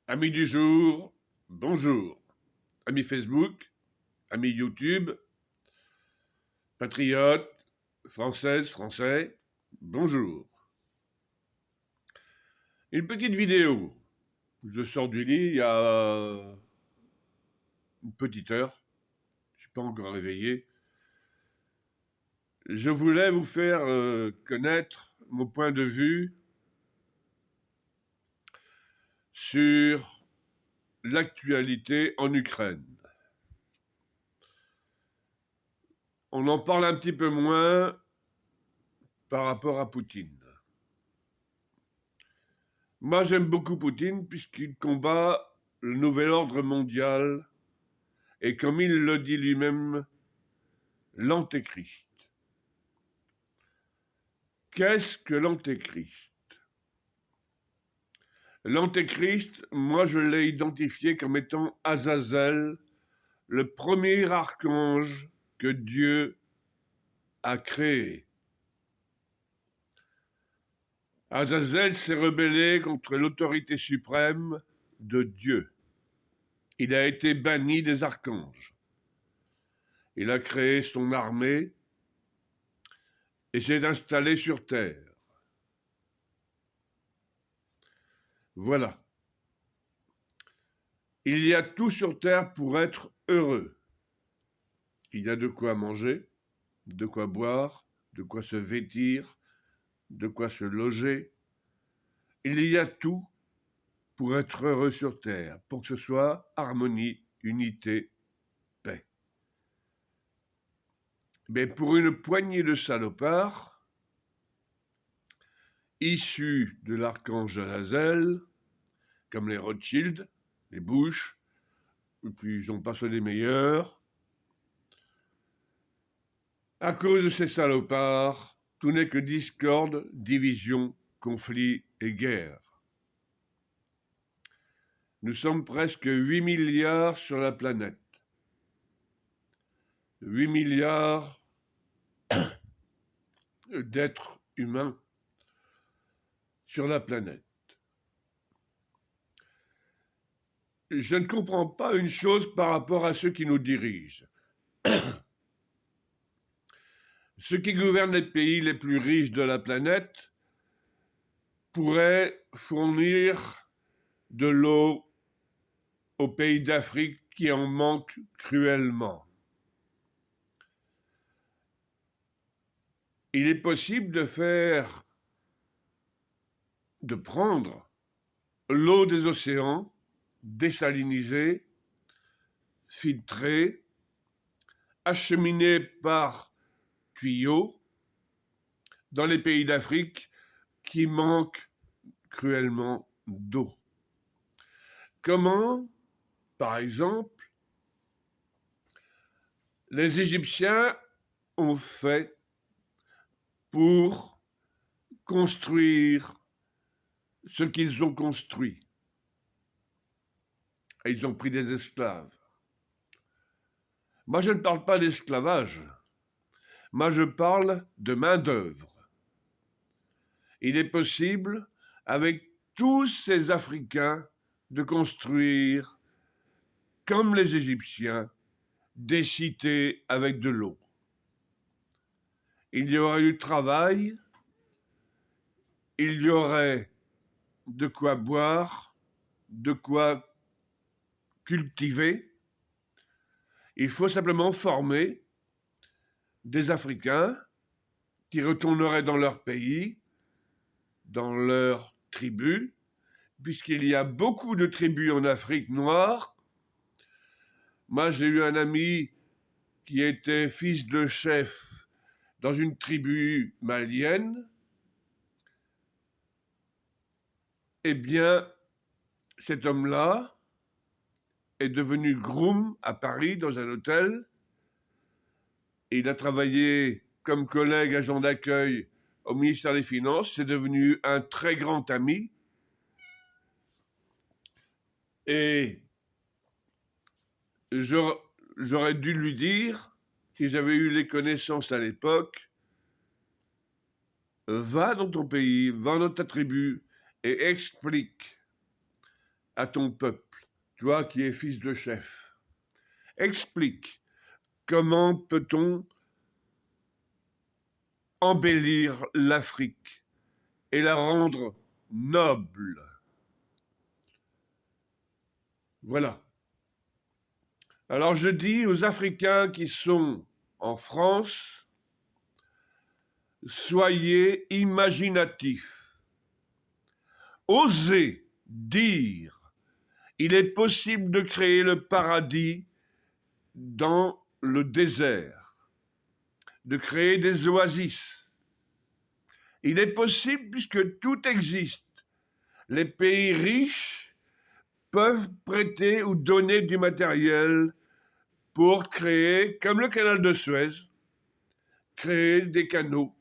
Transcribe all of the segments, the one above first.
Amis du jour, bonjour. Amis Facebook, amis YouTube, patriotes, françaises, français, bonjour. Une petite vidéo. Je sors du lit il y a une petite heure. Je ne suis pas encore réveillé. Je voulais vous faire connaître mon point de vue sur l'actualité en Ukraine. On en parle un petit peu moins par rapport à Poutine. Moi, j'aime beaucoup Poutine puisqu'il combat le nouvel ordre mondial et, comme il le dit lui-même, l'antéchrist. Qu'est-ce que l'antéchrist? L'antéchrist, moi, je l'ai identifié comme étant Azazel, le premier archange que Dieu a créé. Azazel s'est rebellé contre l'autorité suprême de Dieu. Il a été banni des archanges. Il a créé son armée et s'est installé sur terre. Voilà. Il y a tout sur terre pour être heureux. Il y a de quoi manger, de quoi boire, de quoi se vêtir, de quoi se loger. Il y a tout pour être heureux sur terre, pour que ce soit harmonie, unité, paix. Mais pour une poignée de salopards, issus de l'archange Azazel, comme les Rothschild, les Bush, et puis ils n'ont pas les meilleurs, à cause de ces salopards, tout n'est que discorde, division, conflit et guerre. Nous sommes presque 8 milliards sur la planète. 8 milliards d'êtres humains sur la planète. Je ne comprends pas une chose par rapport à ceux qui nous dirigent. Ceux qui gouvernent les pays les plus riches de la planète pourraient fournir de l'eau aux pays d'Afrique qui en manquent cruellement. Il est possible de prendre l'eau des océans, désalinée, filtrée, acheminée par tuyaux dans les pays d'Afrique qui manquent cruellement d'eau. Comment, par exemple, les Égyptiens ont fait pour construire ce qu'ils ont construit? Et ils ont pris des esclaves. Moi, je ne parle pas d'esclavage. Moi, je parle de main-d'œuvre. Il est possible, avec tous ces Africains, de construire, comme les Égyptiens, des cités avec de l'eau. Il y aurait eu travail, il y aurait de quoi boire, de quoi cultiver. Il faut simplement former des Africains qui retourneraient dans leur pays, dans leur tribu, puisqu'il y a beaucoup de tribus en Afrique noire. Moi, j'ai eu un ami qui était fils de chef dans une tribu malienne. Eh bien, cet homme-là est devenu groom à Paris dans un hôtel. Et il a travaillé comme collègue agent d'accueil au ministère des Finances. C'est devenu un très grand ami. Et j'aurais dû lui dire, si j'avais eu les connaissances à l'époque, va dans ton pays, va dans ta tribu et explique à ton peuple, toi qui es fils de chef. Explique comment peut-on embellir l'Afrique et la rendre noble. Voilà. Alors je dis aux Africains qui sont en France, soyez imaginatifs. Osez dire, il est possible de créer le paradis dans le désert, de créer des oasis. Il est possible puisque tout existe. Les pays riches peuvent prêter ou donner du matériel pour créer, comme le canal de Suez, créer des canaux,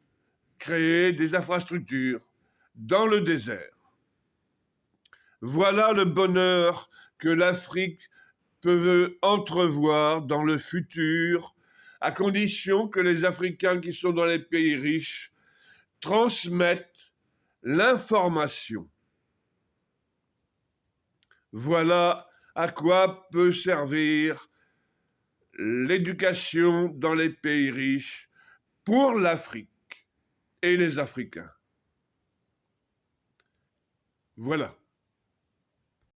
créer des infrastructures dans le désert. Voilà le bonheur que l'Afrique peut entrevoir dans le futur, à condition que les Africains qui sont dans les pays riches transmettent l'information. Voilà à quoi peut servir l'éducation dans les pays riches pour l'Afrique et les Africains. Voilà.